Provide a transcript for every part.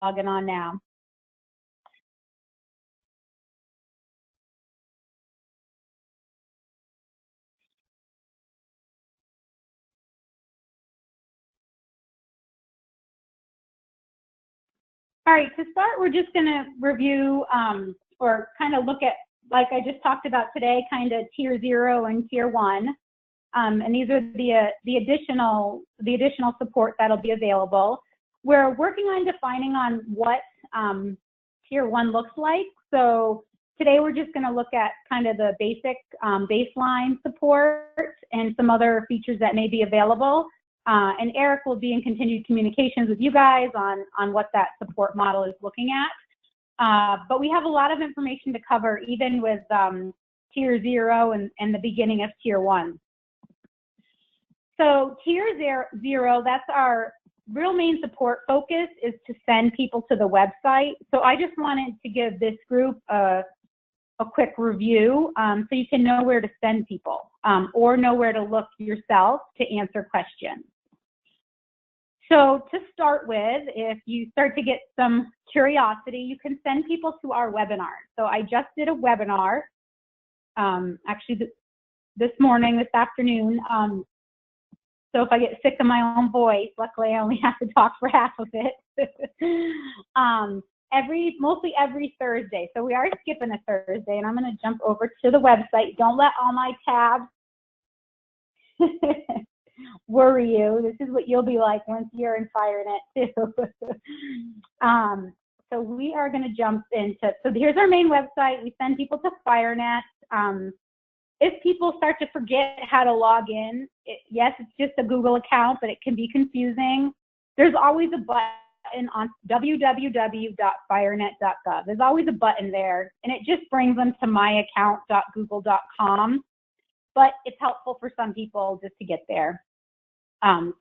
logging on now. All right, to start, we're just going to review or kind of look at, like I just talked about today, kind of tier 0 and tier 1. And these are the additional support that'll be available. We're working on defining on what tier 1 looks like. So today we're just going to look at kind of the basic baseline support and some other features that may be available. And Eric will be in continued communications with you guys on what that support model is looking at. But we have a lot of information to cover, even with tier 0 and the beginning of tier 1. So tier 0, that's our real main support focus, is to send people to the website. So I just wanted to give this group a quick review so you can know where to send people or know where to look yourself to answer questions. So to start with, if you start to get some curiosity, you can send people to our webinar. So I just did a webinar, actually this afternoon. So if I get sick of my own voice, luckily I only have to talk for half of it. Mostly every Thursday. So we are skipping a Thursday, and I'm going to jump over to the website. Don't let all my tabs worry you. This is what you'll be like once you're in FireNet too. So we are going to jump into, so here's our main website. We send people to FireNet. If people start to forget how to log in, yes, it's just a Google account, but it can be confusing. There's always a button on www.firenet.gov. There's always a button there, and it just brings them to myaccount.google.com. But it's helpful for some people just to get there.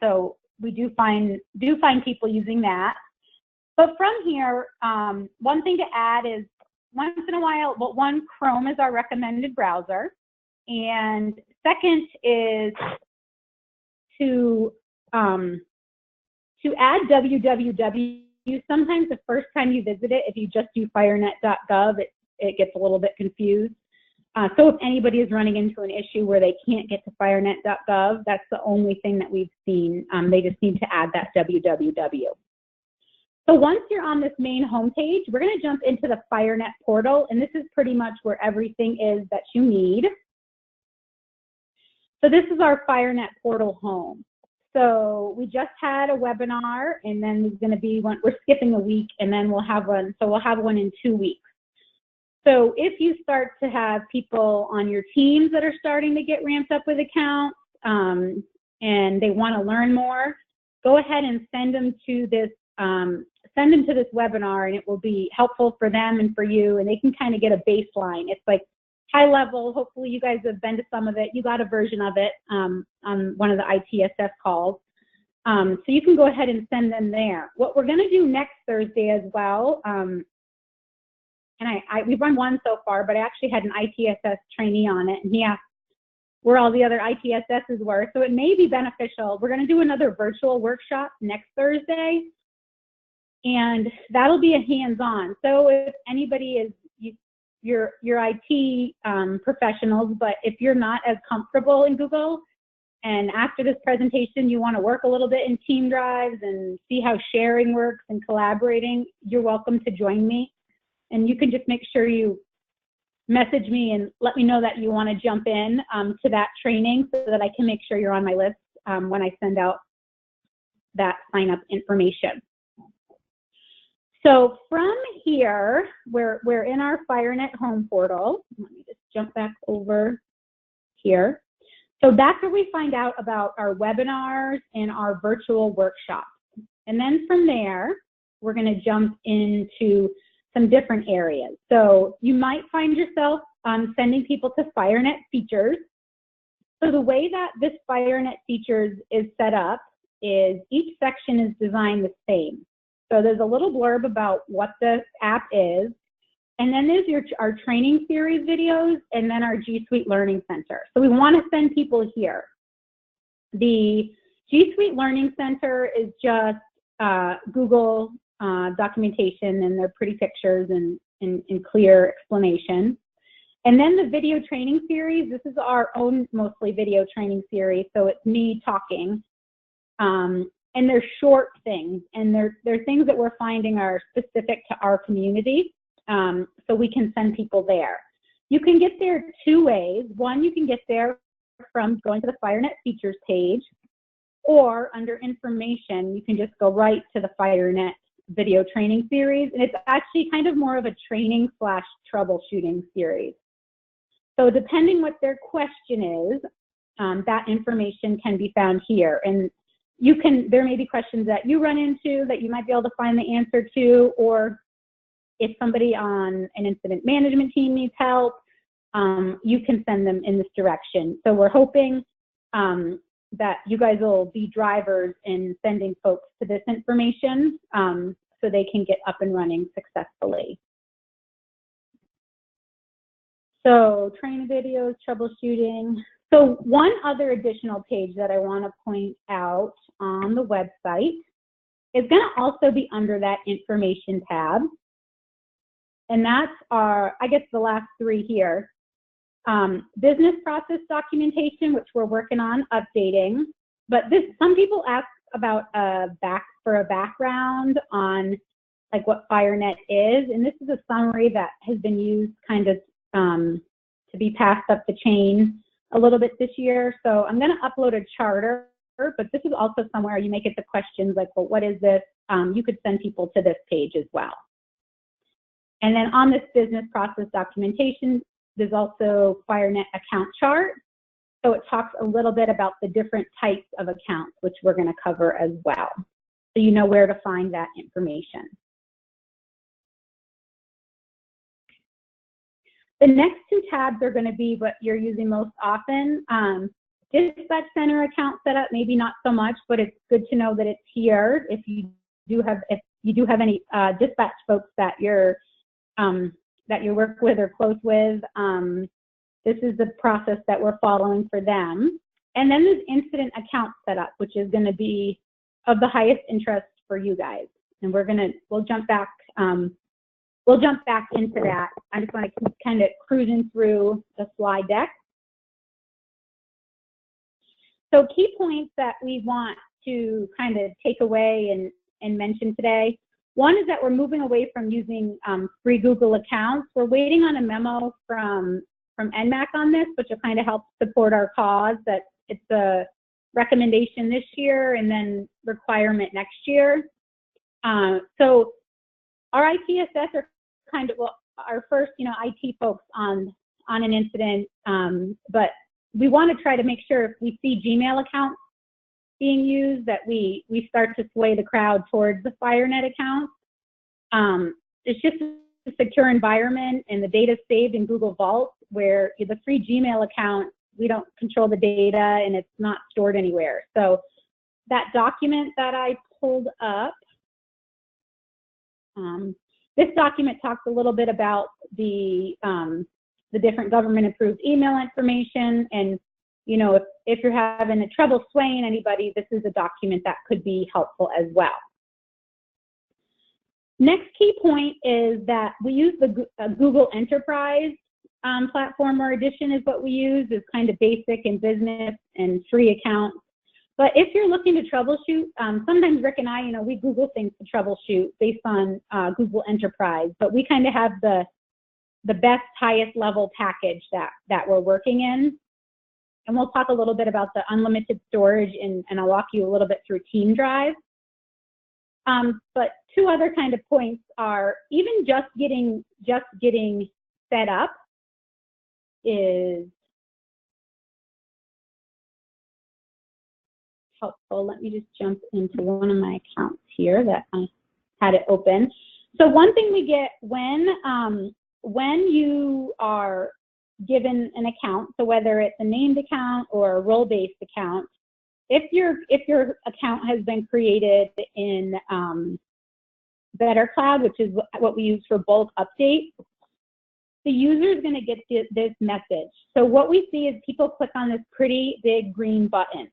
So we do find people using that. But from here, one thing to add is once in a while, Chrome is our recommended browser. And second is to add www. Sometimes the first time you visit it, if you just do firenet.gov, it gets a little bit confused. So if anybody is running into an issue where they can't get to firenet.gov, that's the only thing that we've seen. They just need to add that www. So once you're on this main homepage, we're going to jump into the FireNet portal, and this is pretty much where everything is that you need. So this is our FireNet portal home. So we just had a webinar, and then there's going to be one, we're skipping a week, and then we'll have one. So we'll have one in 2 weeks. So if you start to have people on your teams that are starting to get ramped up with accounts and they want to learn more, go ahead and send them to this webinar, and it will be helpful for them and for you, and they can kind of get a baseline. It's like high level. Hopefully you guys have been to some of it. You got a version of it on one of the ITSS calls. So you can go ahead and send them there. What we're going to do next Thursday as well, and we've run one so far, but I actually had an ITSS trainee on it, and he asked where all the other ITSSs were. So it may be beneficial. We're going to do another virtual workshop next Thursday, and that'll be a hands-on. So if anybody is, your IT professionals, but if you're not as comfortable in Google, and after this presentation you want to work a little bit in team drives and see how sharing works and collaborating, you're welcome to join me. And you can just make sure you message me and let me know that you want to jump in to that training so that I can make sure you're on my list when I send out that sign-up information. So from here, we're in our FireNet home portal. Let me just jump back over here. So that's where we find out about our webinars and our virtual workshops. And then from there, we're going to jump into some different areas. So you might find yourself sending people to FireNet features. So the way that this FireNet features is set up is each section is designed the same. So there's a little blurb about what the app is, and then there's our training series videos, and then our G Suite Learning Center. So we want to send people here. The G Suite Learning Center is just Google documentation, and they're pretty pictures and clear explanation. And then the video training series, this is our own mostly video training series, so it's me talking. And they're short things, and they're things that we're finding are specific to our community, so we can send people there. You can get there two ways. One, you can get there from going to the FireNet features page, or under information, you can just go right to the FireNet video training series, and it's actually kind of more of a training / troubleshooting series. So depending what their question is, that information can be found here. And there may be questions that you run into that you might be able to find the answer to, or if somebody on an incident management team needs help, you can send them in this direction. So we're hoping that you guys will be drivers in sending folks to this information so they can get up and running successfully. So training videos, troubleshooting. So one other additional page that I want to point out on the website is going to also be under that information tab. And that's our, I guess, the last three here. Business process documentation, which we're working on updating. But some people ask about a background on like what FireNet is. And this is a summary that has been used kind of to be passed up the chain a little bit this year. So I'm going to upload a charter, but this is also somewhere you may get the questions like, well, what is this? You could send people to this page as well. And then on this business process documentation, there's also FireNet account chart. So it talks a little bit about the different types of accounts, which we're going to cover as well. So you know where to find that information. The next two tabs are going to be what you're using most often. Dispatch center account setup, maybe not so much, but it's good to know that it's here. If you do have any dispatch folks that you work with or close with, this is the process that we're following for them. And then there's incident account setup, which is going to be of the highest interest for you guys. And we'll jump back. We'll jump back into that. I just want to keep kind of cruising through the slide deck. So key points that we want to kind of take away and mention today. One is that we're moving away from using free Google accounts. We're waiting on a memo from NMAC on this, which will kind of help support our cause, that it's a recommendation this year and then requirement next year. So our ITSS are kind of, well, our first, IT folks on an incident, but we want to try to make sure if we see Gmail accounts being used that we start to sway the crowd towards the FireNet accounts. It's just a secure environment, and the data is saved in Google Vault, where the free Gmail account, we don't control the data and it's not stored anywhere. So that document that I pulled up, this document talks a little bit about the different government-approved email information, and if you're having a trouble swaying anybody, this is a document that could be helpful as well. Next key point is that we use the Google Enterprise platform, or edition is what we use. Is kind of basic and business and free accounts. But if you're looking to troubleshoot, sometimes Rick and I, we Google things to troubleshoot based on Google Enterprise, but we kind of have the best, highest level package that we're working in. And we'll talk a little bit about the unlimited storage, and I'll walk you a little bit through Team Drive. But two other kind of points are even just getting set up is helpful. Let me just jump into one of my accounts here that I had it open. So one thing we get when you are given an account, so whether it's a named account or a role-based account, if your account has been created in Better Cloud, which is what we use for bulk updates, the user is going to get this message. So what we see is people click on this pretty big green button.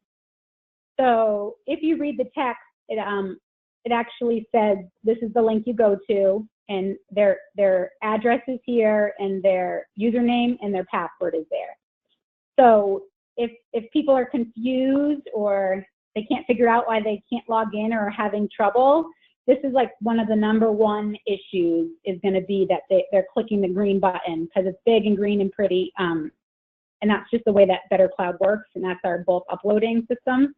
So if you read the text, it actually says this is the link you go to, and their address is here, and their username and their password is there. So if people are confused or they can't figure out why they can't log in or are having trouble, this is like one of the #1 issues is going to be that they're clicking the green button because it's big and green and pretty. And that's just the way that Better Cloud works, and that's our bulk uploading system.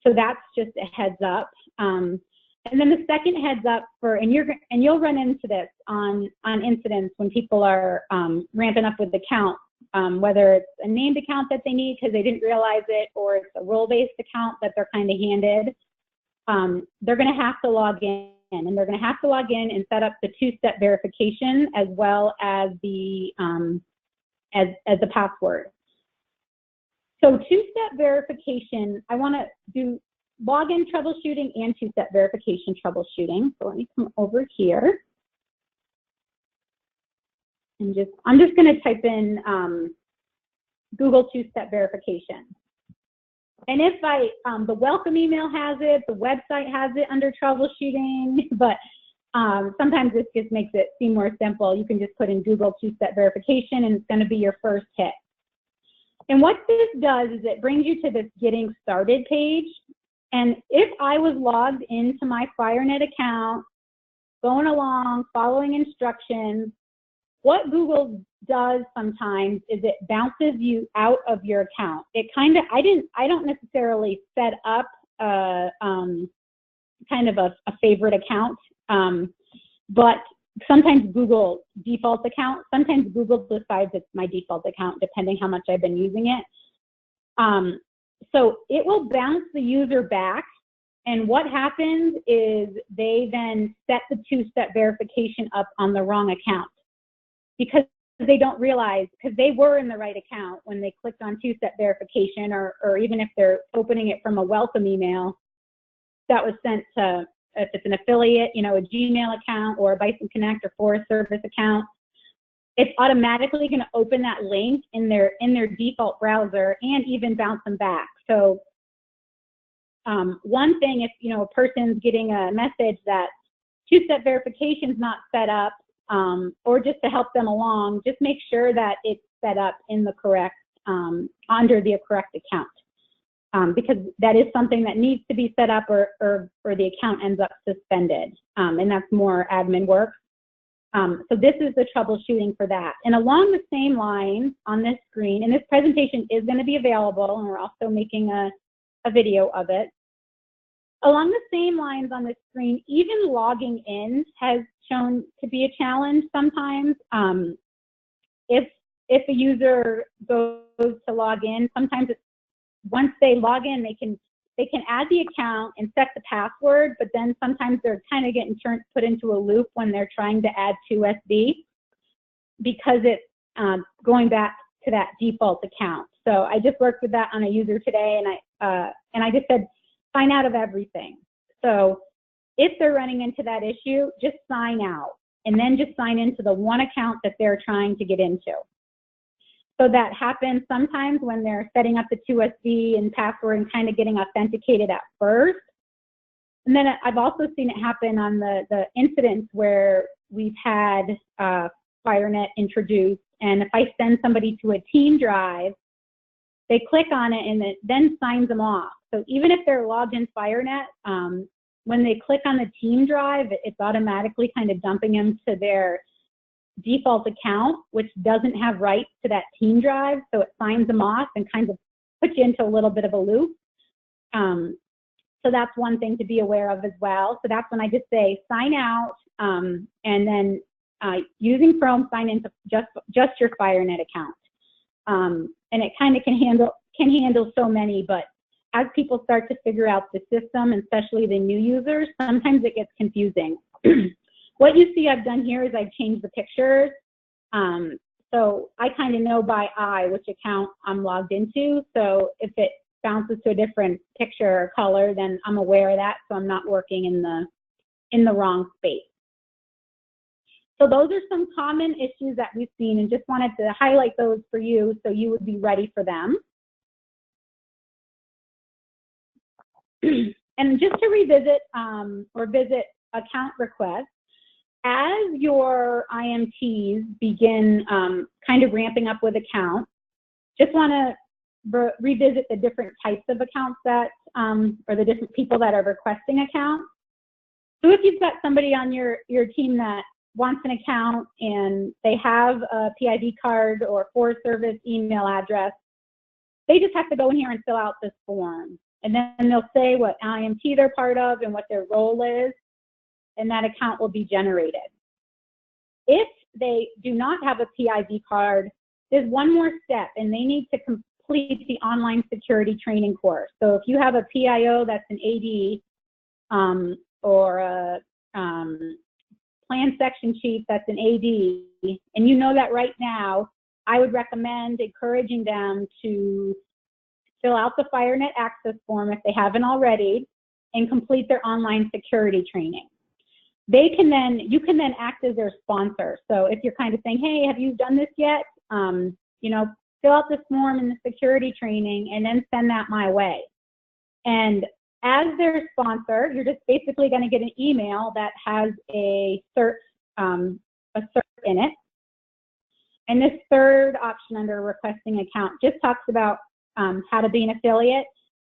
So that's just a heads up. And then the second heads up and you'll run into this on incidents when people are ramping up with the account, whether it's a named account that they need because they didn't realize it, or it's a role-based account that they're kind of handed. They're going to have to log in, and they're going to have to log in and set up the 2-step verification as well as the password. So 2-step verification, I want to do login troubleshooting and 2-step verification troubleshooting. So let me come over here and I'm just going to type in Google 2-step verification. And if the welcome email has it, the website has it under troubleshooting, but sometimes this just makes it seem more simple. You can just put in Google 2-step verification, and it's going to be your first hit. And what this does is it brings you to this getting started page. And if I was logged into my FireNet account, going along, following instructions, what Google does sometimes is it bounces you out of your account. It kind of, I don't necessarily set up kind of a favorite account, but sometimes Google default account, sometimes Google decides it's my default account depending how much I've been using it. So it will bounce the user back, and what happens is they then set the 2-step verification up on the wrong account because they don't realize, because they were in the right account when they clicked on 2-step verification, or even if they're opening it from a welcome email that was sent to, if it's an affiliate, a Gmail account or a Bison Connect or Forest Service account, it's automatically going to open that link in their default browser and even bounce them back. So one thing, if a person's getting a message that 2-step verification is not set up, or just to help them along, just make sure that it's set up in the correct, under the correct account, because that is something that needs to be set up, or the account ends up suspended, and that's more admin work. So this is the troubleshooting for that. And along the same lines on this screen, and this presentation is going to be available, and we're also making a video of it. Along the same lines on this screen, even logging in has shown to be a challenge sometimes. If a user goes to log in, sometimes once they log in, they can add the account and set the password, but then sometimes they're kind of getting put into a loop when they're trying to add 2SD because it's going back to that default account. So I just worked with that on a user today, and I just said, sign out of everything. So if they're running into that issue, just sign out, and then just sign into the one account that they're trying to get into. So that happens sometimes when they're setting up the 2SD and password and kind of getting authenticated at first. And then I've also seen it happen on the incidents where we've had FireNet introduced, and if I send somebody to a team drive, they click on it and it then signs them off. So even if they're logged in FireNet, when they click on the team drive, it's automatically kind of dumping them to their default account, which doesn't have rights to that team drive. So it signs them off and kind of puts you into a little bit of a loop. So that's one thing to be aware of as well. So that's when I just say sign out, and then using Chrome, sign into just your FireNet account. And it kind of can handle so many, but as people start to figure out the system, especially the new users, sometimes it gets confusing. What you see I've done here is I've changed the pictures. So I kind of know by eye which account I'm logged into. So if it bounces to a different picture or color, then I'm aware of that, so I'm not working in the wrong space. So those are some common issues that we've seen, and just wanted to highlight those for you so you would be ready for them. And just to revisit or visit account requests, as your IMTs begin kind of ramping up with accounts, just want to revisit the different types of accounts that, or the different people that are requesting accounts. So if you've got somebody on your team that wants an account and they have a PIV card or Forest Service email address, they just have to go in here and fill out this form. And then they'll say what IMT they're part of and what their role is, and that account will be generated. If they do not have a PIV card, there's one more step, and they need to complete the online security training course. So if you have a PIO that's an AD or a plan section chief that's an AD, and you know that right now, I would recommend encouraging them to fill out the FireNet access form if they haven't already and complete their online security training. You can then act as their sponsor. So if you're kind of saying, hey, have you done this yet? You know, fill out this form in the security training and then send that my way. And as their sponsor, you're just basically going to get an email that has a cert in it. And this third option under requesting account just talks about how to be an affiliate.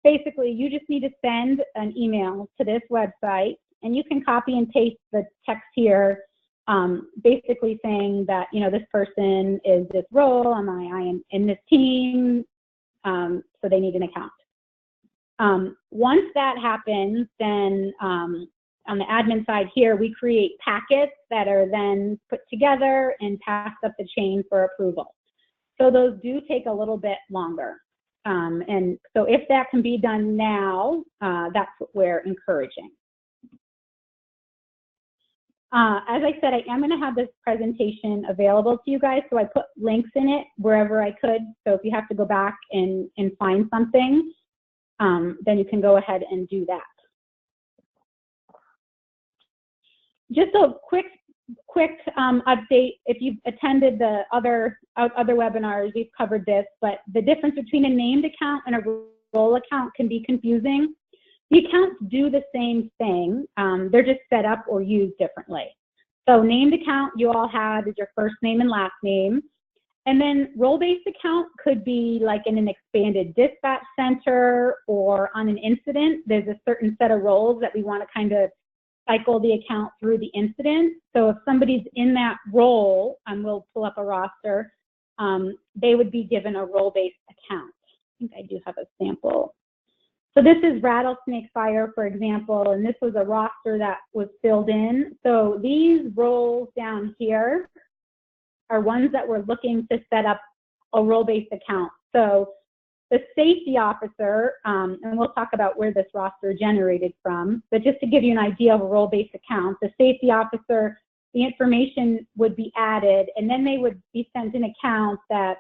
Basically, you just need to send an email to this website, and you can copy and paste the text here, basically saying that, you know, this person is this role, I am in this team, so they need an account. Once that happens, then on the admin side here, we create packets that are then put together and passed up the chain for approval. So those do take a little bit longer. And so if that can be done now, that's what we're encouraging. As I said, I am going to have this presentation available to you guys, so I put links in it wherever I could. So if you have to go back and find something, then you can go ahead and do that. Just a quick update. If you've attended the other webinars, we've covered this, but the difference between a named account and a role account can be confusing. The accounts do the same thing. They're just set up or used differently. So named account you all have is your first name and last name. And then role-based account could be like in an expanded dispatch center or on an incident. There's a certain set of roles that we want to kind of cycle the account through the incident. So if somebody's in that role, we'll pull up a roster, they would be given a role-based account. I think I do have a sample. So this is Rattlesnake Fire, for example, and this was a roster that was filled in. So these roles down here are ones that we're looking to set up a role-based account. So the safety officer, and we'll talk about where this roster generated from, but just to give you an idea of a role-based account, the safety officer, the information would be added, and then they would be sent an account that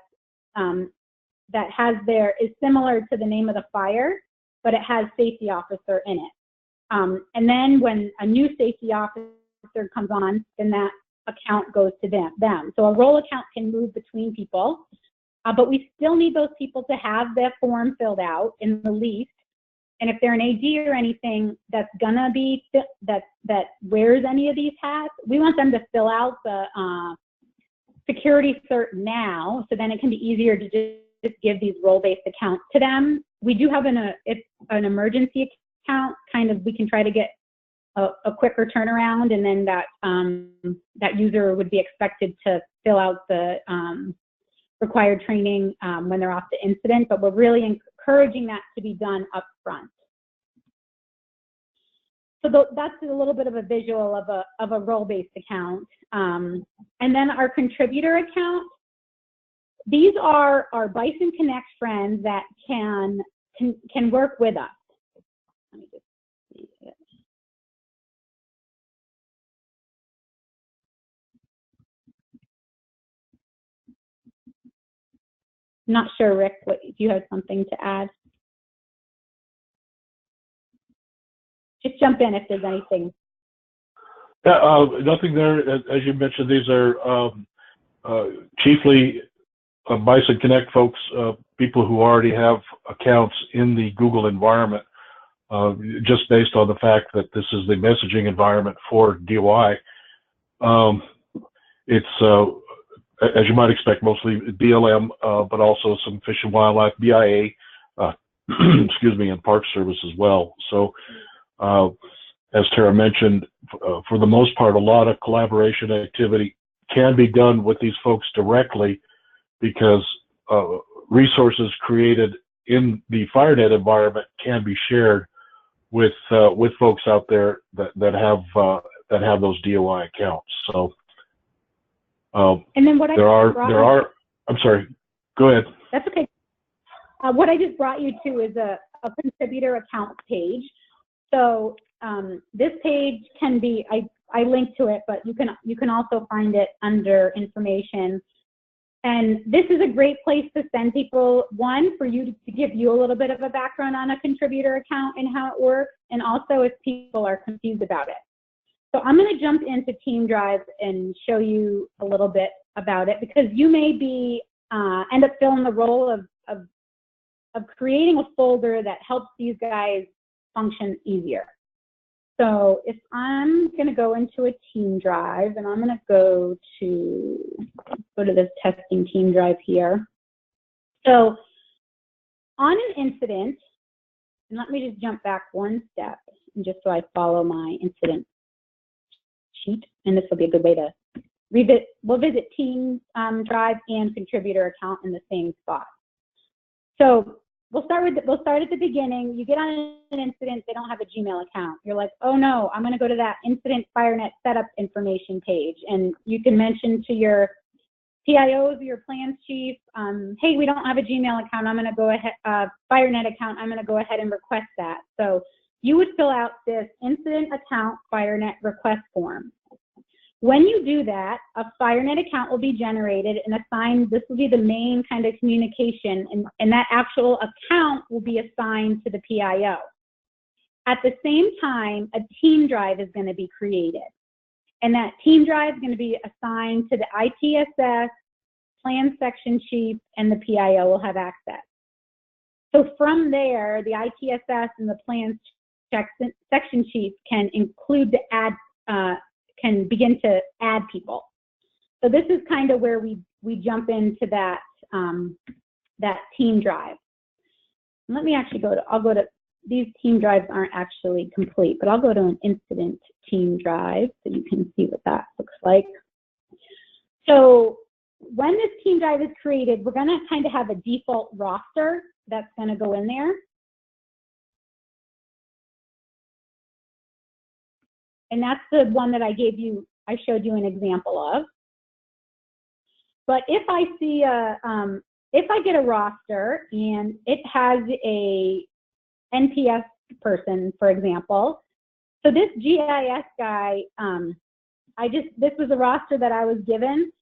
is similar to the name of the fire, but it has safety officer in it. And then when a new safety officer comes on, then that account goes to them. So a role account can move between people. But we still need those people to have their form filled out in the least. And if they're an AD or anything that's gonna be, that wears any of these hats, we want them to fill out the security cert now, so then it can be easier to just give these role-based accounts to them. We do have an emergency account, kind of, we can try to get a quicker turnaround, and then that user would be expected to fill out the required training when they're off the incident, but we're really encouraging that to be done up front. So that's a little bit of a visual of a role-based account. And then our contributor account, these are our Bison Connect friends that can work with us. Let me just see it. Not sure, Rick, if you have something to add. Just jump in if there's anything. Yeah, nothing there. As you mentioned, these are chiefly Bison Connect folks, people who already have accounts in the Google environment. just based on the fact that this is the messaging environment for DOI. It's, as you might expect, mostly BLM, but also some Fish and Wildlife, BIA, excuse me, and Park Service as well. So, as Tara mentioned, for the most part, a lot of collaboration activity can be done with these folks directly, because resources created in the FireNet environment can be shared with folks out there that have those DOI accounts. So, and then what there are. I'm sorry. Go ahead. That's okay. What I just brought you to is a contributor account page. So this page can be, I linked to it, but you can also find it under information. And this is a great place to send people, one, for you to give you a little bit of a background on a contributor account and how it works, and also if people are confused about it. So I'm going to jump into Team Drive and show you a little bit about it, because you may be end up filling the role of creating a folder that helps these guys function easier. So if I'm going to go into a Team Drive, and I'm going to go to this testing Team Drive here. So on an incident, and let me just jump back one step, and just so I follow my incident sheet, and this will be a good way to revisit. We'll visit Team Drive and contributor account in the same spot. So we'll start at the beginning. You get on an incident, they don't have a Gmail account. You're like, oh no, I'm going to go to that incident FireNet setup information page, and you can mention to your PIOs, your plans chief, hey, we don't have a Gmail account. I'm going to go ahead, FireNet account. I'm going to go ahead and request that. So you would fill out this incident account FireNet request form. When you do that, a FireNet account will be generated and assigned. This will be the main kind of communication, and that actual account will be assigned to the PIO. At the same time, a Team Drive is going to be created, and that Team Drive is going to be assigned to the ITSS, plan section chief, and the PIO will have access. So from there, the ITSS and the plan section chief can include the can begin to add people. So this is kind of where we jump into that that Team Drive. Let me actually I'll go to, these Team Drives aren't actually complete, but I'll go to an incident Team Drive so you can see what that looks like. So when this Team Drive is created, we're going to kind of have a default roster that's going to go in there. And that's the one that I showed you an example of. But if I see if I get a roster and it has a NPS person, for example, so this GIS guy, this was a roster that I was given.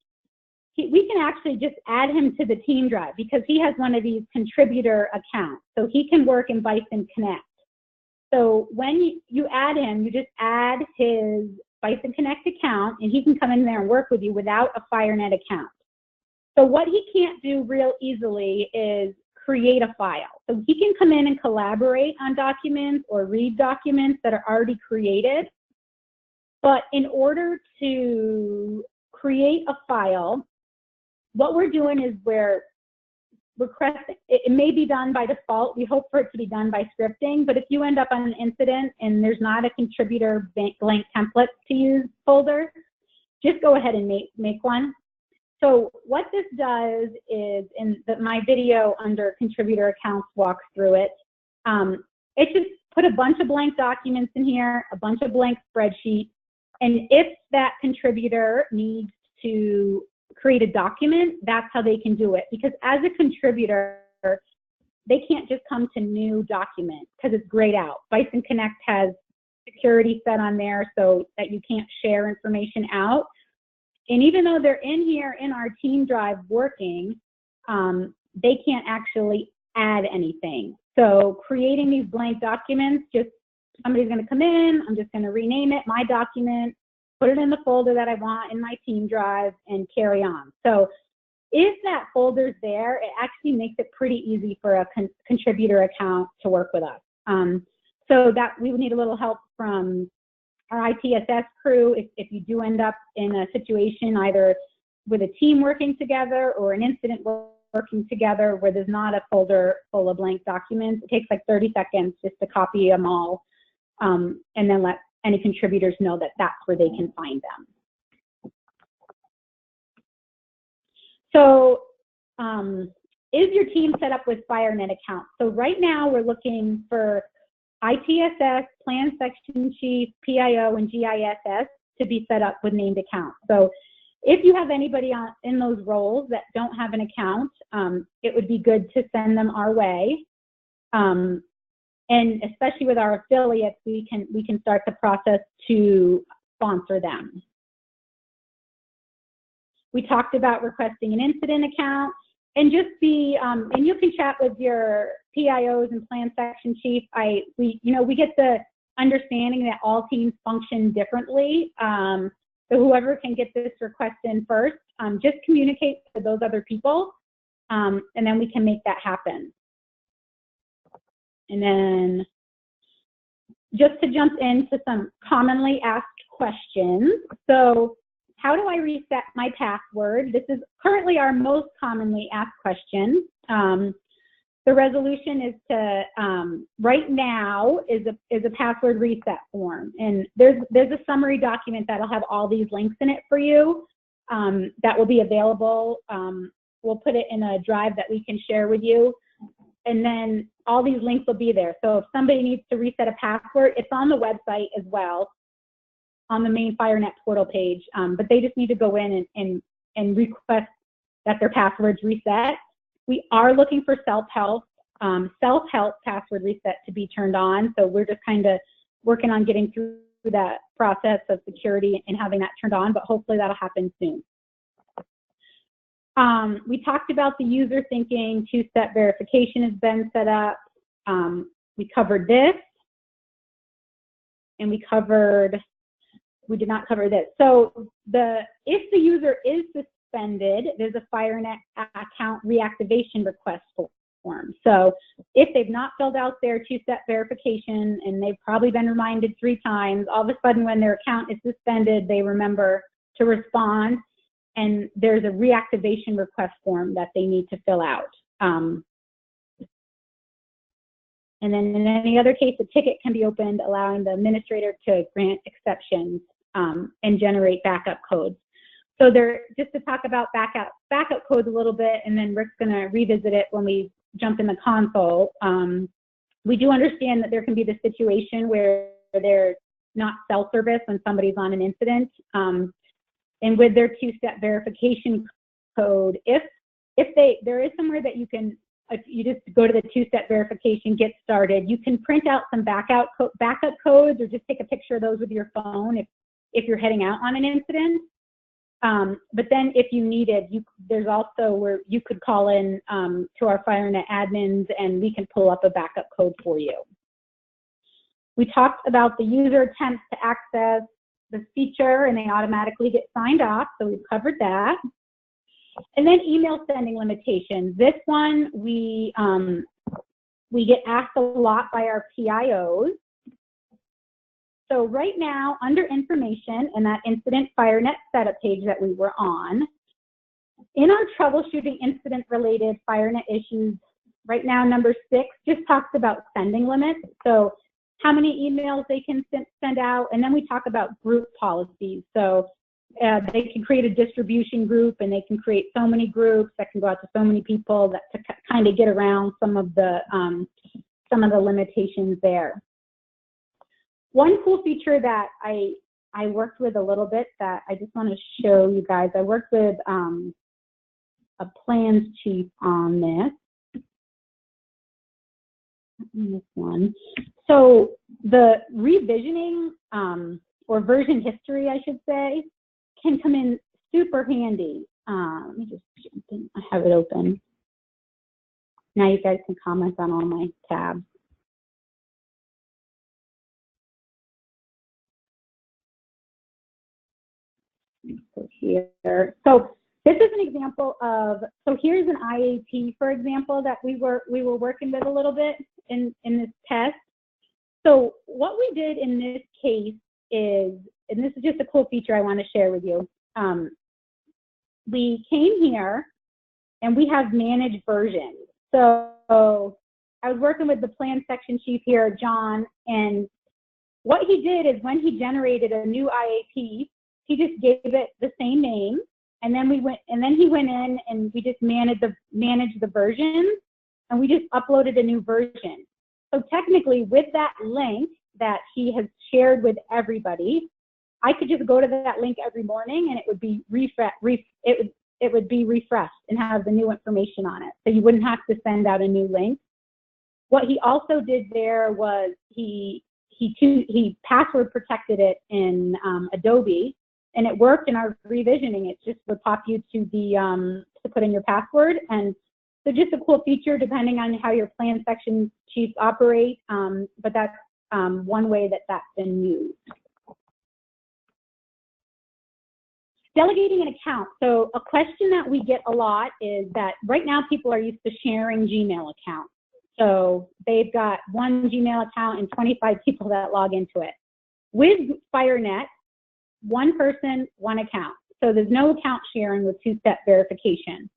We can actually just add him to the Team Drive because he has one of these contributor accounts. So he can work in Bison Connect. So when you add him, you just add his Bison Connect account, and he can come in there and work with you without a FireNet account. So what he can't do real easily is create a file. So he can come in and collaborate on documents or read documents that are already created. But in order to create a file, what we're doing is we're requesting, it may be done by default. We hope for it to be done by scripting, but if you end up on an incident and there's not a contributor blank template to use folder, just go ahead and make one. So what this does is, my video under contributor accounts walks through it. It just put a bunch of blank documents in here, a bunch of blank spreadsheets, and if that contributor needs to create a document, that's how they can do it. Because as a contributor, they can't just come to new document because it's grayed out. Bison Connect has security set on there so that you can't share information out. And even though they're in here in our Team Drive working, they can't actually add anything. So creating these blank documents, just somebody's going to come in, I'm just going to rename it, my document, put it in the folder that I want in my Team Drive, and carry on. So if that folder's there, it actually makes it pretty easy for a contributor account to work with us. So that we would need a little help from our ITSS crew if you do end up in a situation either with a team working together or an incident working together where there's not a folder full of blank documents. It takes like 30 seconds just to copy them all and then let any contributors know that that's where they can find them. So is your team set up with FireNet accounts? So right now we're looking for ITSS, Plan Section Chief, PIO, and GISS to be set up with named accounts. So if you have anybody in those roles that don't have an account, it would be good to send them our way. And especially with our affiliates, we can start the process to sponsor them. We talked about requesting an incident account, and just be, and you can chat with your PIOs and Plan Section Chief. We get the understanding that all teams function differently. So whoever can get this request in first, just communicate with those other people, and then we can make that happen. And then just to jump into some commonly asked questions. So how do I reset my password? This is currently our most commonly asked question. The resolution is to, right now, is a password reset form. And there's a summary document that'll have all these links in it for you that will be available. We'll put it in a drive that we can share with you. And then all these links will be there. So if somebody needs to reset a password, it's on the website as well, on the main FireNet portal page, but they just need to go in and request that their passwords reset. We are looking for self-help password reset to be turned on, so we're just kind of working on getting through that process of security and having that turned on, but hopefully that'll happen soon. We talked about the user thinking two-step verification has been set up. We covered this, and we did not cover this. So if the user is suspended, there's a FireNet account reactivation request form. So if they've not filled out their two-step verification and they've probably been reminded 3 times, all of a sudden when their account is suspended, they remember to respond, and there's a reactivation request form that they need to fill out. And then in any other case, a ticket can be opened, allowing the administrator to grant exceptions and generate backup codes. So just to talk about backup codes a little bit, and then Rick's going to revisit it when we jump in the console. We do understand that there can be the situation where they're not self-service when somebody's on an incident. And with their two-step verification code, if there is somewhere that you can, if you just go to the two-step verification, get started, you can print out some backup codes or just take a picture of those with your phone if you're heading out on an incident. But then if you needed, there's also where you could call in to our FireNet admins and we can pull up a backup code for you. We talked about the user attempts to access the feature and they automatically get signed off, so we've covered that. And then email sending limitations. This one we get asked a lot by our PIOs. So right now, under information and that incident FireNet setup page that we were on, in our troubleshooting incident-related FireNet issues, right now number 6 just talks about sending limits. So how many emails they can send out, and then we talk about group policies. So they can create a distribution group, and they can create so many groups that can go out to so many people that to kind of get around some of the limitations there. One cool feature that I worked with a little bit that I just want to show you guys. I worked with a plans chief on this one. So the revisioning or version history, I should say, can come in super handy. Let me just jump in. I have it open. Now you guys can comment on all my tabs. So here, so this is an example of, so here's an IAT, for example, that we were working with a little bit in this test. So what we did in this case is, and this is just a cool feature I want to share with you. We came here and we have managed versions. So I was working with the plan section chief here, John, and what he did is when he generated a new IAP, he just gave it the same name, and then he went in and we just managed the versions, and we just uploaded a new version. So technically, with that link that he has shared with everybody, I could just go to that link every morning and it would be it would be refreshed and have the new information on it. So you wouldn't have to send out a new link. What he also did there was he password protected it in Adobe, and it worked. In our revisioning, it just would pop you to the to put in your password. And so just a cool feature depending on how your plan section chiefs operate, but that's one way that that's been used. Delegating an account. So a question that we get a lot is that right now people are used to sharing Gmail accounts. So they've got one Gmail account and 25 people that log into it. With FireNet, one person, one account. So there's no account sharing with two-step verification.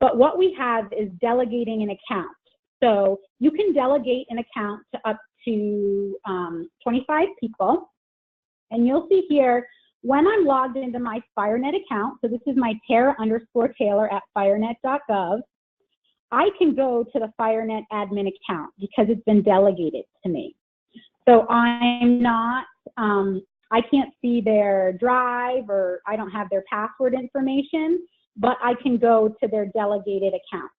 But what we have is delegating an account. So you can delegate an account to up to 25 people. And you'll see here, when I'm logged into my FireNet account, so this is my Tara_Taylor at firenet.gov, I can go to the FireNet admin account because it's been delegated to me. So I'm not, I can't see their drive, or I don't have their password information, but I can go to their delegated account.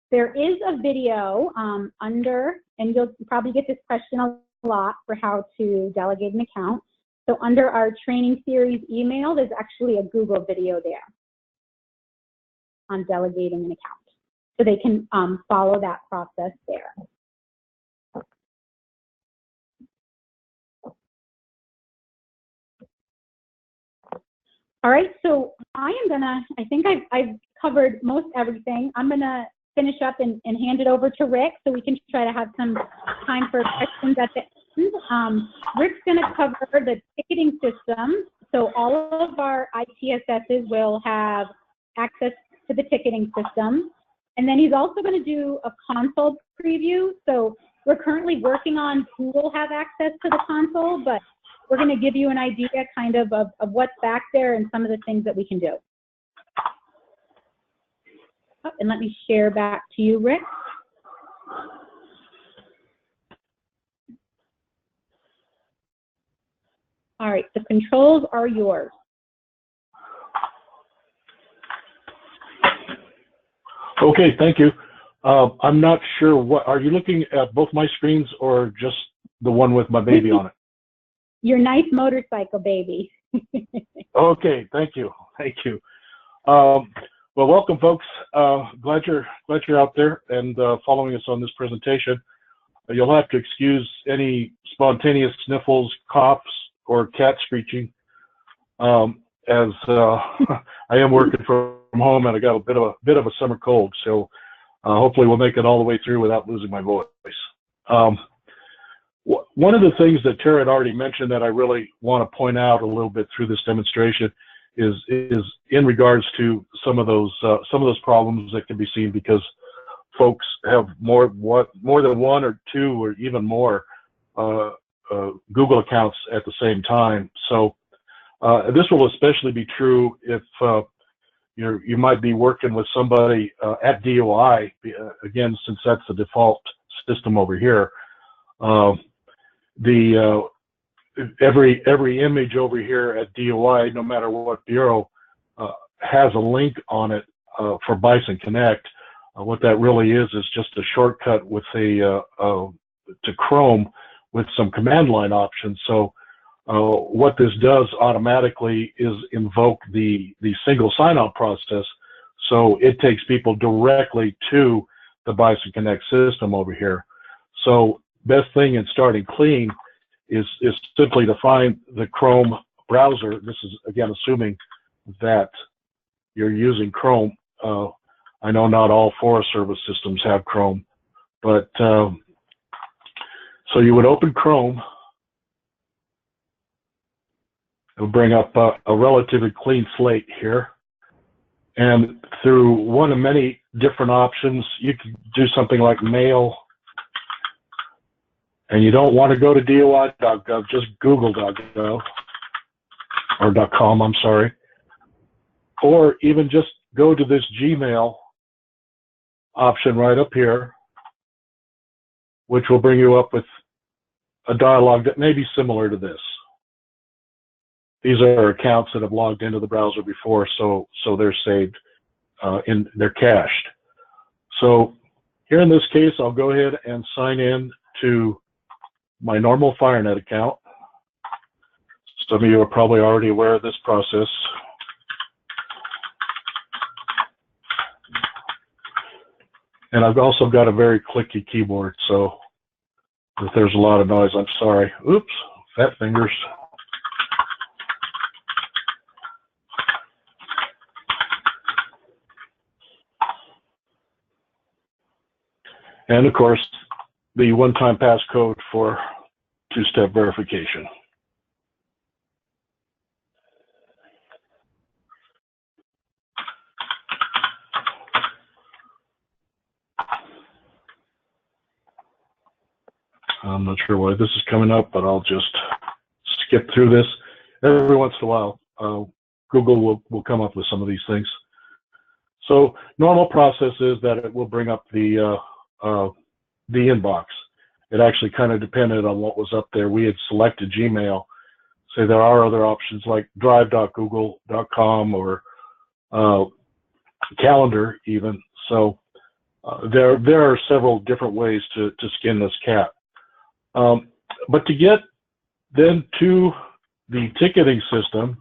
There is a video under, and you'll probably get this question a lot for how to delegate an account. So under our training series email, there's actually a Google video there on delegating an account. So they can follow that process there. All right, so I think I've covered most everything. I'm gonna finish up and hand it over to Rick so we can try to have some time for questions at the end. Rick's gonna cover the ticketing system. So all of our ITSSs will have access to the ticketing system. And then he's also gonna do a console preview. So we're currently working on who will have access to the console, but we're gonna give you an idea kind of what's back there and some of the things that we can do. And let me share back to you, Rick. All right, the controls are yours. Okay, thank you. I'm not sure what, are you looking at both my screens or just the one with my baby on it? Your nice motorcycle baby. Okay, thank you, thank you. Well, welcome, folks. Glad you're out there and following us on this presentation. You'll have to excuse any spontaneous sniffles, coughs, or cat screeching, as I am working from home and I got a bit of a summer cold. So hopefully we'll make it all the way through without losing my voice. One of the things that Tara had already mentioned that I really want to point out a little bit through this demonstration is in regards to some of those problems that can be seen because folks have more than one or two or even more Google accounts at the same time. So this will especially be true if you might be working with somebody at DOI, again, since that's the default system over here. Every image over here at DOI, no matter what bureau, has a link on it for Bison Connect. What that really is just a shortcut with to Chrome with some command line options. So what this does automatically is invoke the single sign-on process. So it takes people directly to the Bison Connect system over here. So best thing in starting clean is simply to find the Chrome browser. This is, again, assuming that you're using Chrome. I know not all Forest Service systems have Chrome, but so you would open Chrome. It'll bring up a relatively clean slate here. And through one of many different options, you can do something like mail. And you don't want to go to DOI.gov, just Google.gov, or .com, I'm sorry. Or even just go to this Gmail option right up here, which will bring you up with a dialog that may be similar to this. These are accounts that have logged into the browser before, so they're saved, they're cached. So here in this case, I'll go ahead and sign in to my normal FireNet account. Some of you are probably already aware of this process. And I've also got a very clicky keyboard, so if there's a lot of noise, I'm sorry. Oops, fat fingers. And of course, the one-time passcode for two-step verification. I'm not sure why this is coming up, but I'll just skip through this. Every once in a while, Google will come up with some of these things. So normal process is that it will bring up the inbox. It actually kind of depended on what was up there. We had selected Gmail. So there are other options like drive.google.com or calendar even. So there are several different ways to skin this cat. But to get then to the ticketing system,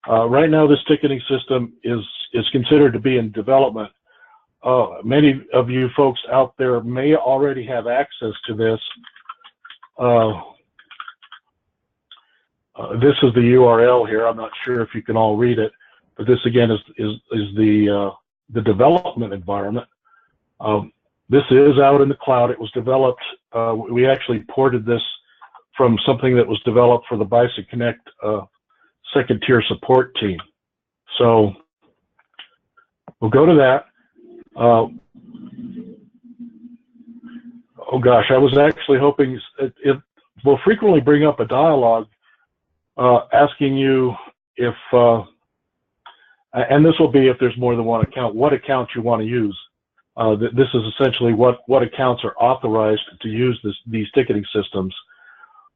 right now this ticketing system is considered to be in development. Many of you folks out there may already have access to this. This is the URL here. I'm not sure if you can all read it, but this again is the development environment. This is out in the cloud. It was developed. We actually ported this from something that was developed for the Bison Connect second tier support team. So we'll go to that. Oh gosh, I was actually hoping it will frequently bring up a dialogue asking you if, and this will be if there's more than one account, what account you want to use. This is essentially what accounts are authorized to use these ticketing systems.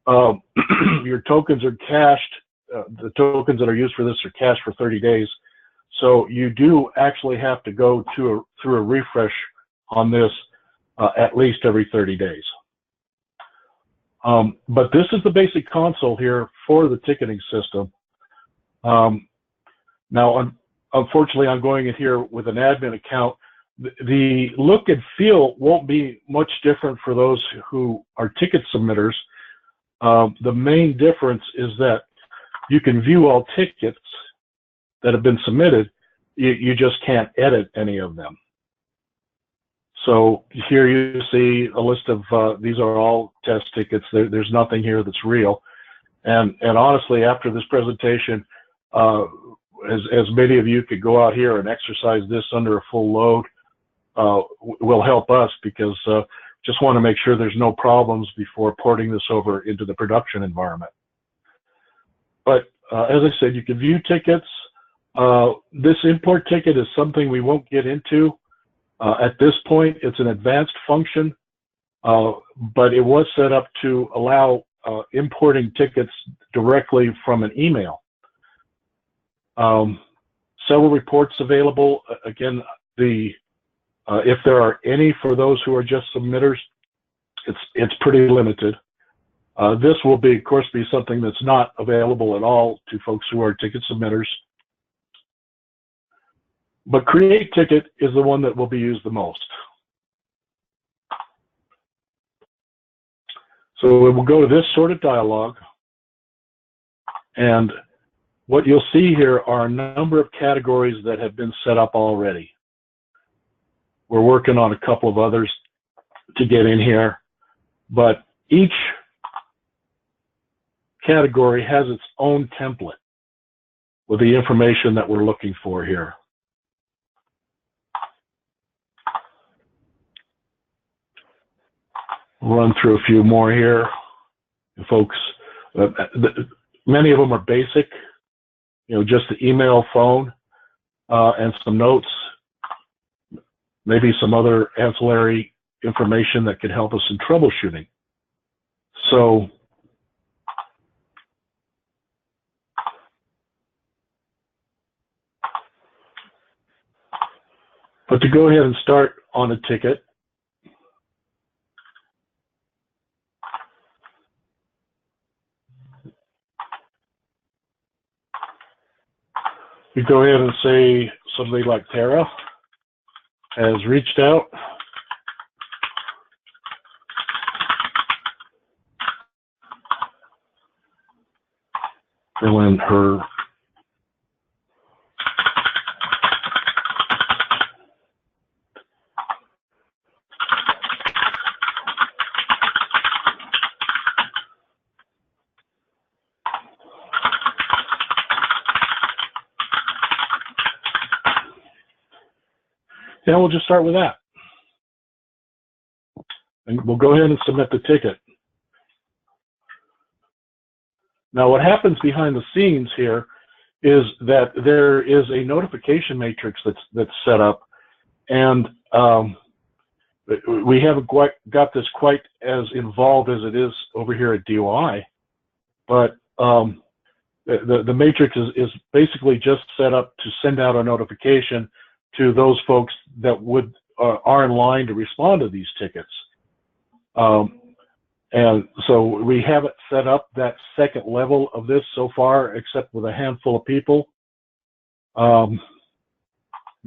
Your tokens are cached. The tokens that are used for this are cached for 30 days. So you do actually have to go through a refresh on this at least every 30 days. But this is the basic console here for the ticketing system. Now, unfortunately, I'm going in here with an admin account. The look and feel won't be much different for those who are ticket submitters. The main difference is that you can view all tickets that have been submitted. You just can't edit any of them. So here you see a list of, these are all test tickets. There's nothing here that's real. And honestly, after this presentation, as many of you could go out here and exercise this under a full load, will help us, because just want to make sure there's no problems before porting this over into the production environment. But as I said, you can view tickets. This import ticket is something we won't get into. At this point, it's an advanced function, but it was set up to allow importing tickets directly from an email. Several reports available. Again, if there are any for those who are just submitters, it's pretty limited. This will be, of course, be something that's not available at all to folks who are ticket submitters. But Create Ticket is the one that will be used the most. So we will go to this sort of dialog, and what you'll see here are a number of categories that have been set up already. We're working on a couple of others to get in here, but each category has its own template with the information that we're looking for here. We'll run through a few more here, folks. Many of them are basic, just the email, phone, and some notes, maybe some other ancillary information that could help us in troubleshooting. So, but to go ahead and start on a ticket, you go ahead and say something like Tara has reached out. Fill in her yeah, we'll just start with that. And we'll go ahead and submit the ticket. Now, what happens behind the scenes here is that there is a notification matrix that's set up, and we haven't quite got this quite as involved as it is over here at DOI, but the matrix is basically just set up to send out a notification to those folks that are in line to respond to these tickets. And so we haven't set up that second level of this so far, except with a handful of people. I'm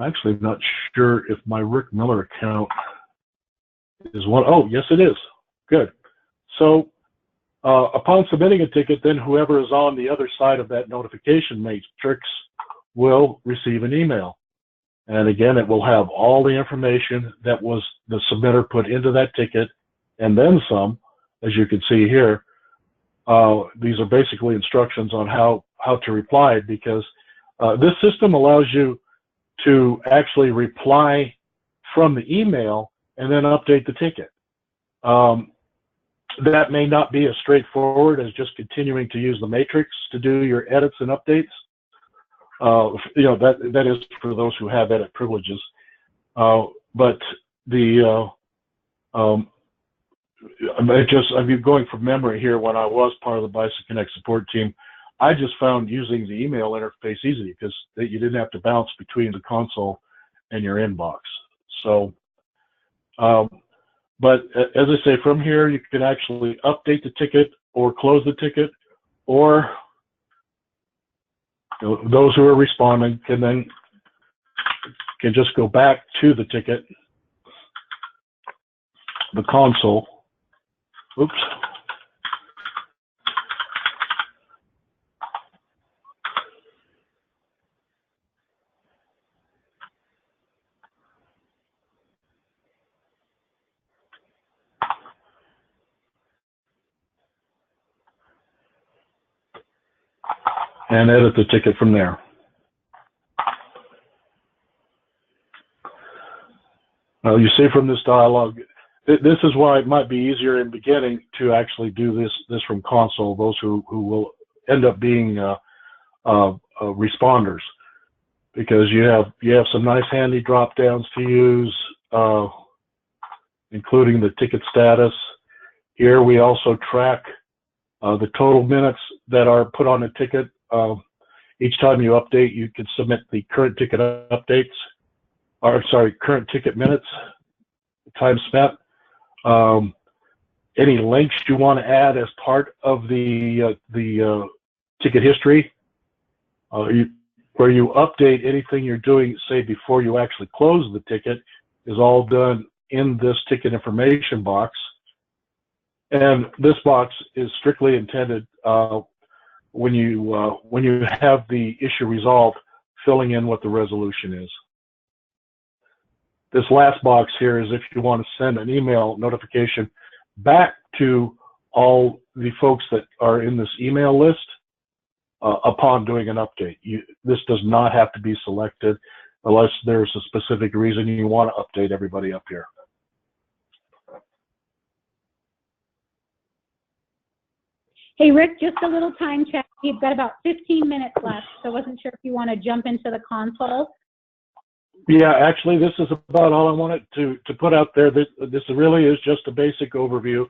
actually not sure if my Rick Miller account is one. Oh, yes, it is. Good. So upon submitting a ticket, then whoever is on the other side of that notification matrix will receive an email. And again, it will have all the information that was the submitter put into that ticket, and then some, as you can see here. These are basically instructions on how to reply, because this system allows you to actually reply from the email and then update the ticket. That may not be as straightforward as just continuing to use the matrix to do your edits and updates. That is for those who have edit privileges. But the I'm going from memory here. When I was part of the Bison Connect support team, I just found using the email interface easy because you didn't have to bounce between the console and your inbox. So, but as I say, from here you can actually update the ticket or close the ticket, or those who are responding can just go back to the ticket, the console. Oops. And edit the ticket from there. Now, you see from this dialog, this is why it might be easier in beginning to actually do this from console, those who will end up being responders, because you have some nice handy drop downs to use, including the ticket status. Here we also track the total minutes that are put on a ticket. Each time you update, you can submit the current ticket updates, or sorry, current ticket minutes, time spent. Any links you want to add as part of the ticket history, where you update anything you're doing, say before you actually close the ticket, is all done in this ticket information box. And this box is strictly intended when you have the issue resolved, filling in what the resolution is. this last box here is if you want to send an email notification back to all the folks that are in this email list upon doing an update. This does not have to be selected unless there's a specific reason you want to update everybody up here. Hey, Rick, just a little time check. We've got about 15 minutes left, so I wasn't sure if you want to jump into the console. Yeah, actually, this is about all I wanted to put out there. This really is just a basic overview.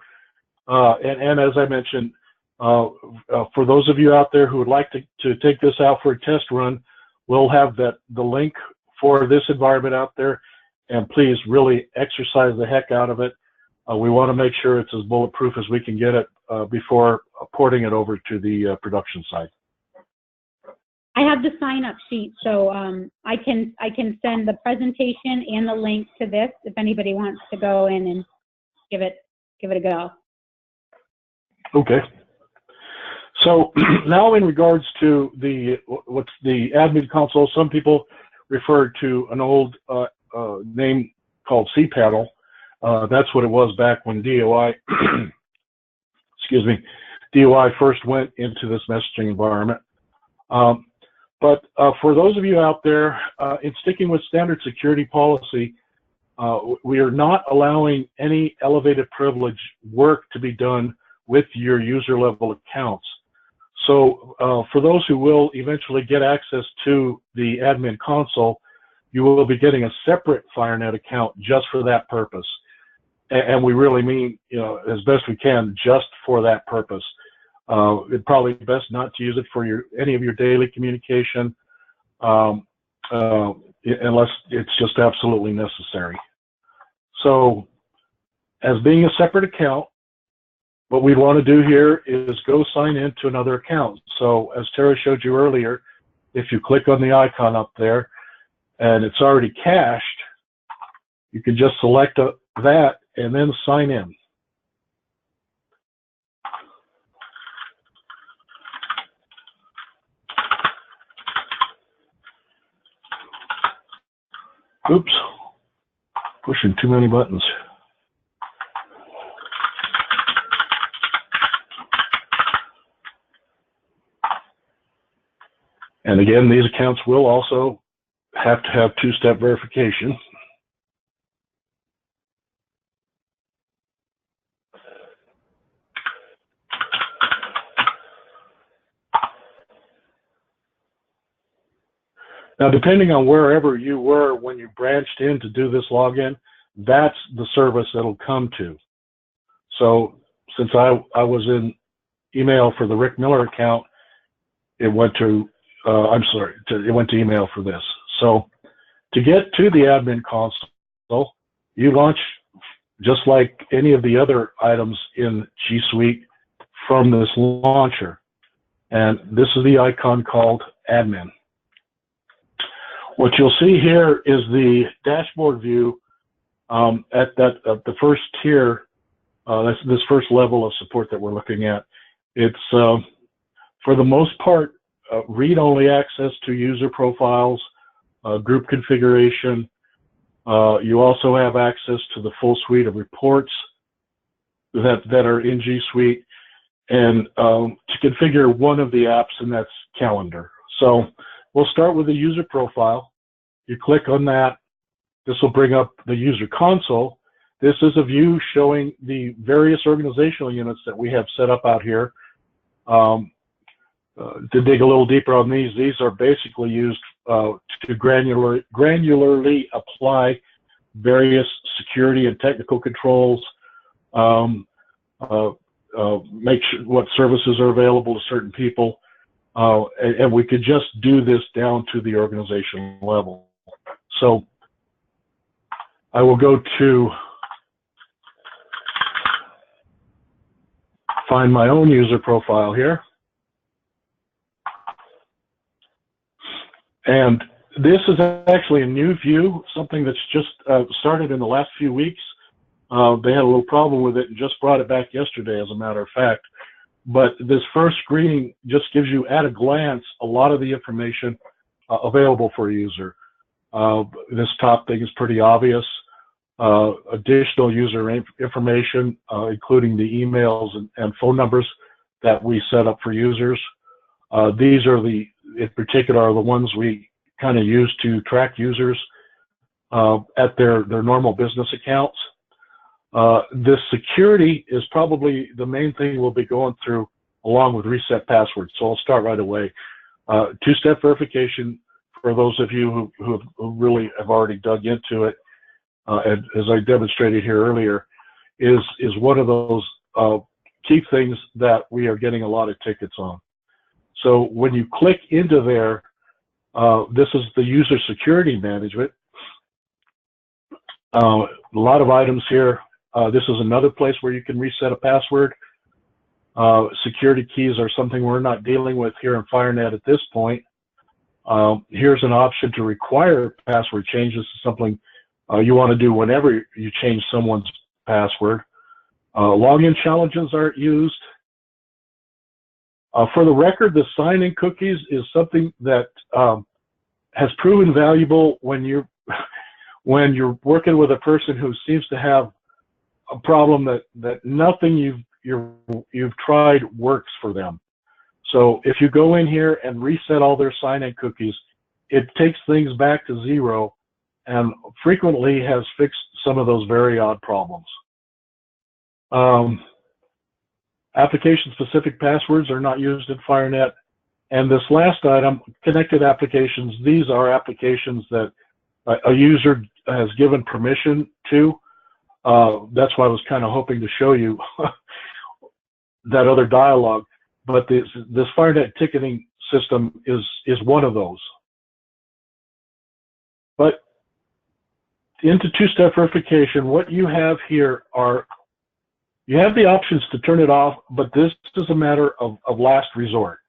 And as I mentioned, for those of you out there who would like to take this out for a test run, we'll have the link for this environment out there. And please really exercise the heck out of it. We want to make sure it's as bulletproof as we can get it before porting it over to the production side. I have the sign-up sheet, so I can send the presentation and the link to this if anybody wants to go in and give it a go. Okay. So now in regards to what's the admin console, some people refer to an old name called cPanel. That's what it was back when DOI, excuse me, DOI first went into this messaging environment. But for those of you out there, in sticking with standard security policy, we are not allowing any elevated privilege work to be done with your user level accounts. So for those who will eventually get access to the admin console, you will be getting a separate FireNet account just for that purpose. And we really mean, as best we can, just for that purpose. It'd probably be best not to use it for any of your daily communication unless it's just absolutely necessary. So as being a separate account, what we want to do here is go sign into another account. So as Tara showed you earlier, if you click on the icon up there and it's already cached, you can just select that and then sign in. Oops, pushing too many buttons. And again, these accounts will also have to have two-step verification. Now, depending on wherever you were when you branched in to do this login, that's the service it'll come to. So since I was in email for the Rick Miller account, it went to, it went to email for this. So to get to the admin console, you launch just like any of the other items in G Suite from this launcher. And this is the icon called admin. What you'll see here is the dashboard view at the first tier. That's this first level of support that we're looking at. It's for the most part read-only access to user profiles, group configuration. You also have access to the full suite of reports that are in G Suite, and to configure one of the apps, and that's calendar. So we'll start with the user profile. You click on that. This will bring up the user console. This is a view showing the various organizational units that we have set up out here. To dig a little deeper on these are basically used to granularly apply various security and technical controls, make sure what services are available to certain people. And we could just do this down to the organization level. So I will go to find my own user profile here. And this is actually a new view, something that's just started in the last few weeks. They had a little problem with it and just brought it back yesterday, as a matter of fact. But this first screening just gives you, at a glance, a lot of the information available for a user. This top thing is pretty obvious. Additional user information, including the emails and phone numbers that we set up for users. These are in particular, are the ones we kind of use to track users at their normal business accounts. This security is probably the main thing we'll be going through along with reset passwords. So I'll start right away. Two-step verification, for those of you who really have already dug into it, as I demonstrated here earlier, is one of those key things that we are getting a lot of tickets on. So when you click into there, this is the user security management. A lot of items here. This is another place where you can reset a password. Security keys are something we're not dealing with here in FireNet at this point. Here's an option to require password changes. This is something you want to do whenever you change someone's password. Login challenges aren't used. For the record, the sign-in cookies is something that has proven valuable when you're working with a person who seems to have a problem that nothing you've tried works for them. So if you go in here and reset all their sign-in cookies, it takes things back to zero and frequently has fixed some of those very odd problems. Application-specific passwords are not used in FireNet. And this last item, connected applications, these are applications that a user has given permission to. That's why I was kind of hoping to show you that other dialogue. But this FireNet ticketing system is one of those. But into two-step verification, what you have here are, you have the options to turn it off, but this is a matter of last resort.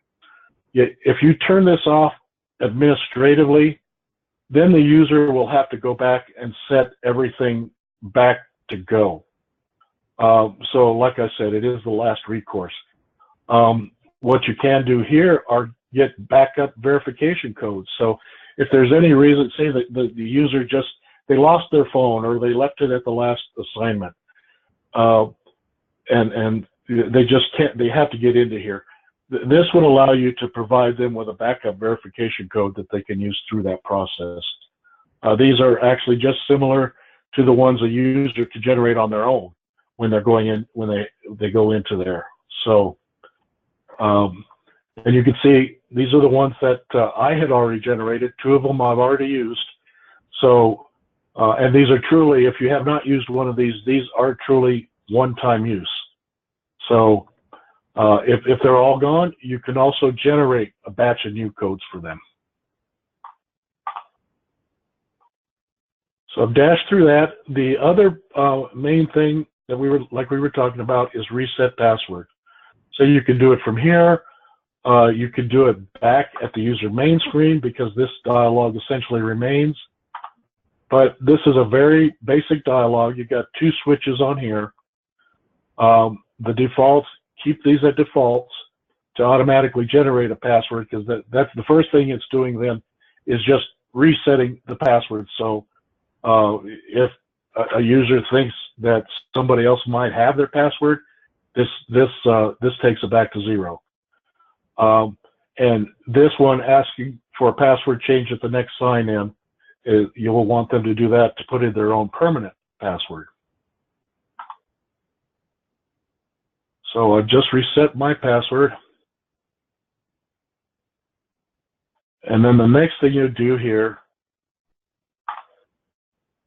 If you turn this off administratively, then the user will have to go back and set everything back to go. So like I said, it is the last recourse. What you can do here are get backup verification codes. So if there's any reason, say that the user they lost their phone or they left it at the last assignment, and they just can't, they have to get into here. This would allow you to provide them with a backup verification code that they can use through that process. These are actually just similar to the ones a user could generate on their own when they're going in, when they go into there. So, and you can see these are the ones that I had already generated. 2 of them I've already used. So, and these are truly, if you have not used one of these are truly one-time use. So, if they're all gone, you can also generate a batch of new codes for them. So I've dashed through that. The other main thing that we were talking about is reset password. So you can do it from here. You can do it back at the user main screen because this dialog essentially remains. But this is a very basic dialog. You've got 2 switches on here. The defaults, keep these at defaults to automatically generate a password, because that's the first thing it's doing then is just resetting the password. So if a user thinks that somebody else might have their password, this takes it back to 0. And this one asking for a password change at the next sign-in, you will want them to do that to put in their own permanent password. So I just reset my password. And then the next thing you do here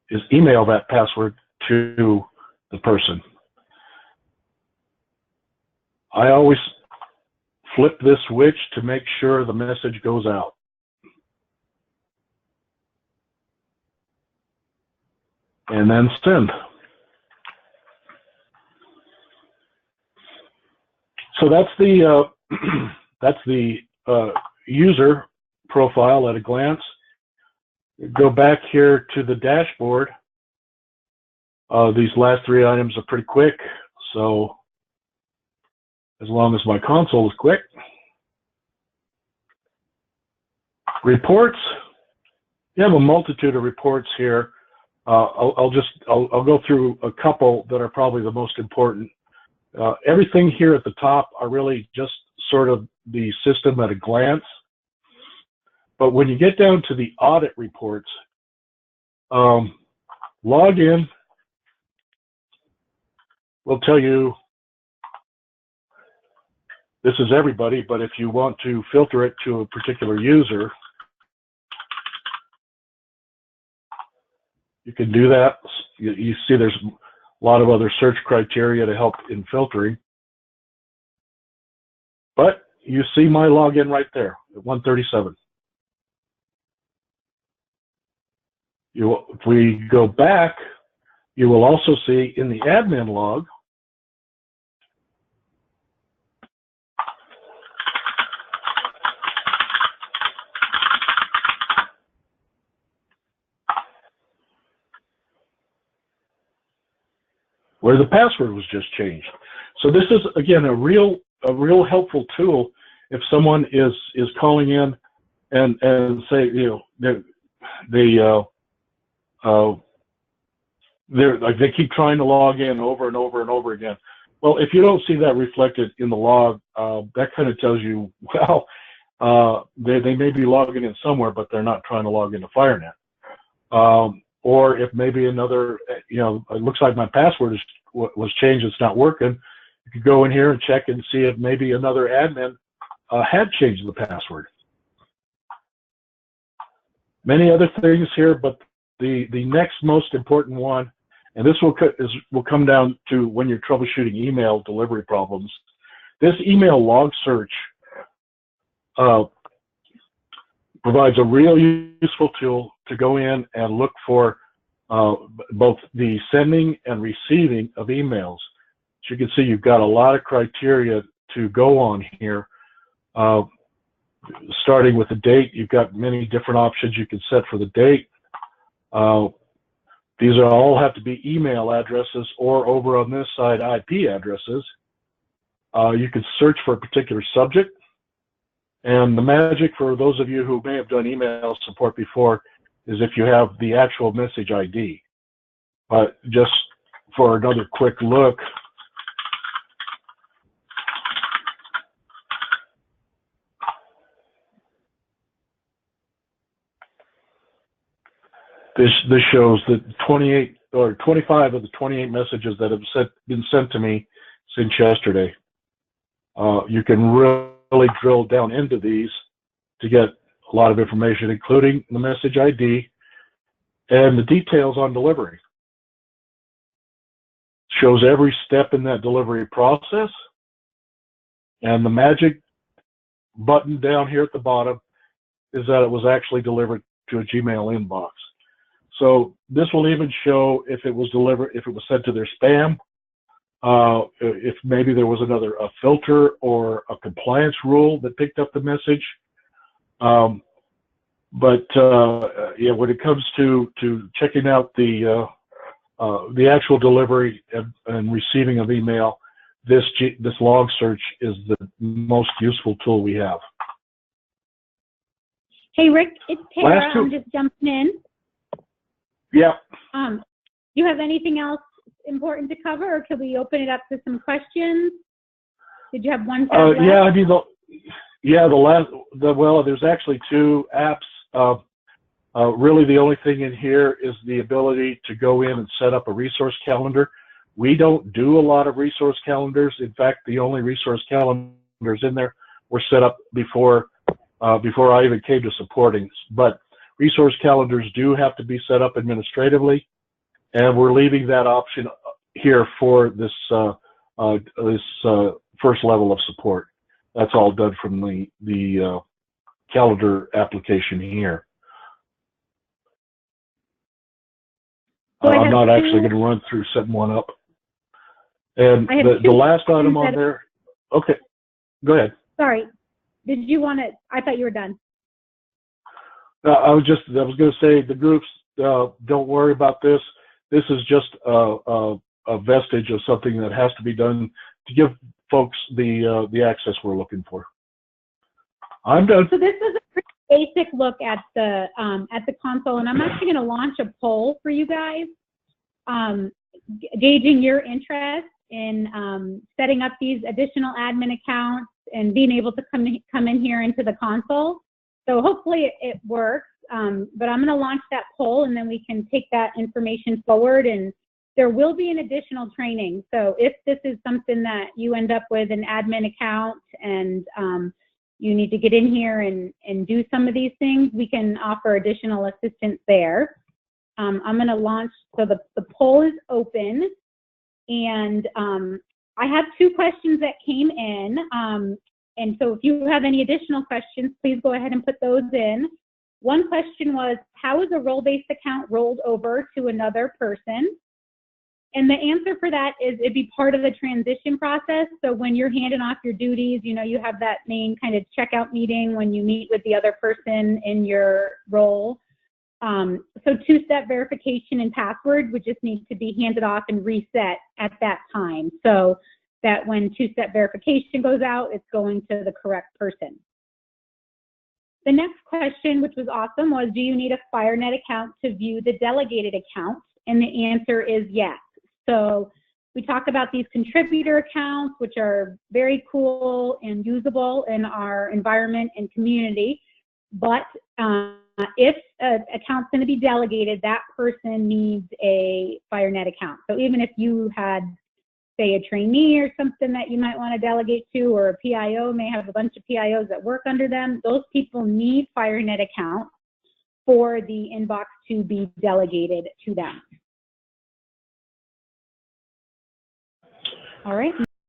is email that password to the person. I always flip this switch to make sure the message goes out. And then send. So that's the user profile at a glance. Go back here to the dashboard. These last 3 items are pretty quick, so as long as my console is quick. Reports You have a multitude of reports here. I'll go through a couple that are probably the most important. Everything here at the top are really just sort of the system at a glance. But when you get down to the audit reports, login will tell you this is everybody, but if you want to filter it to a particular user, you can do that. You see there's a lot of other search criteria to help in filtering. But you see my login right there at 137. If we go back, you will also see in the admin log where the password was just changed. So this is, again, a real helpful tool if someone is calling in and say, you know, they keep trying to log in over and over and over again. Well, if you don't see that reflected in the log, that kind of tells you, well, they may be logging in somewhere, but they're not trying to log into FireNet. Or if maybe another, you know, it looks like my password was changed, it's not working. You could go in here and check and see if maybe another admin had changed the password. Many other things here, but the next most important one, and this will come down to when you're troubleshooting email delivery problems. This email log search provides a real useful tool to go in and look for both the sending and receiving of emails. As you can see, you've got a lot of criteria to go on here. Starting with the date, you've got many different options you can set for the date. These all have to be email addresses or over on this side IP addresses. You can search for a particular subject. And the magic for those of you who may have done email support before is if you have the actual message ID. But just for another quick look, this shows that 28 or 25 of the 28 messages that have been sent to me since yesterday. You can really drill down into these to get a lot of information, including the message ID and the details on delivery. Shows every step in that delivery process, and the magic button down here at the bottom is that it was actually delivered to a Gmail inbox. So this will even show if it was delivered, if it was sent to their spam, if maybe there was a filter or a compliance rule that picked up the message. Yeah, when it comes to checking out the actual delivery and receiving of email, this log search is the most useful tool we have. Hey Rick, it's Tara. I'm just jumping in. Yeah. Do you have anything else important to cover, or could we open it up to some questions? Did you have one? Yeah, I mean, well, there's actually two apps. Really, the only thing in here is the ability to go in and set up a resource calendar. We don't do a lot of resource calendars. In fact, the only resource calendars in there were set up before I even came to supporting. But resource calendars do have to be set up administratively, and we're leaving that option here for this first level of support. That's all done from the calendar application here. I'm not actually going to run through setting one up. And the last item on there, okay, go ahead. Sorry, did you want to? I thought you were done. I was going to say the groups, don't worry about this. This is just a vestige of something that has to be done to give folks the access we're looking for. I'm done. So this is basic look at the console, and I'm actually going to launch a poll for you guys, gauging your interest in setting up these additional admin accounts and being able to come in here into the console. So hopefully it works, but I'm going to launch that poll, and then we can take that information forward, and there will be an additional training. So if this is something that you end up with an admin account and you need to get in here and do some of these things, we can offer additional assistance there. I'm going to launch, so the poll is open, and I have 2 questions that came in, and so if you have any additional questions, please go ahead and put those in. One question was, how is a role-based account rolled over to another person? And the answer for that is it'd be part of the transition process. So when you're handing off your duties, you know, you have that main kind of checkout meeting when you meet with the other person in your role. So 2-step verification and password would just need to be handed off and reset at that time, so that when 2-step verification goes out, it's going to the correct person. The next question, which was awesome, was, do you need a FireNet account to view the delegated account? And the answer is yes. So we talk about these contributor accounts, which are very cool and usable in our environment and community. But if an account's going to be delegated, that person needs a FireNet account. So even if you had, say, a trainee or something that you might want to delegate to, or a PIO may have a bunch of PIOs that work under them, those people need FireNet accounts for the inbox to be delegated to them. All right.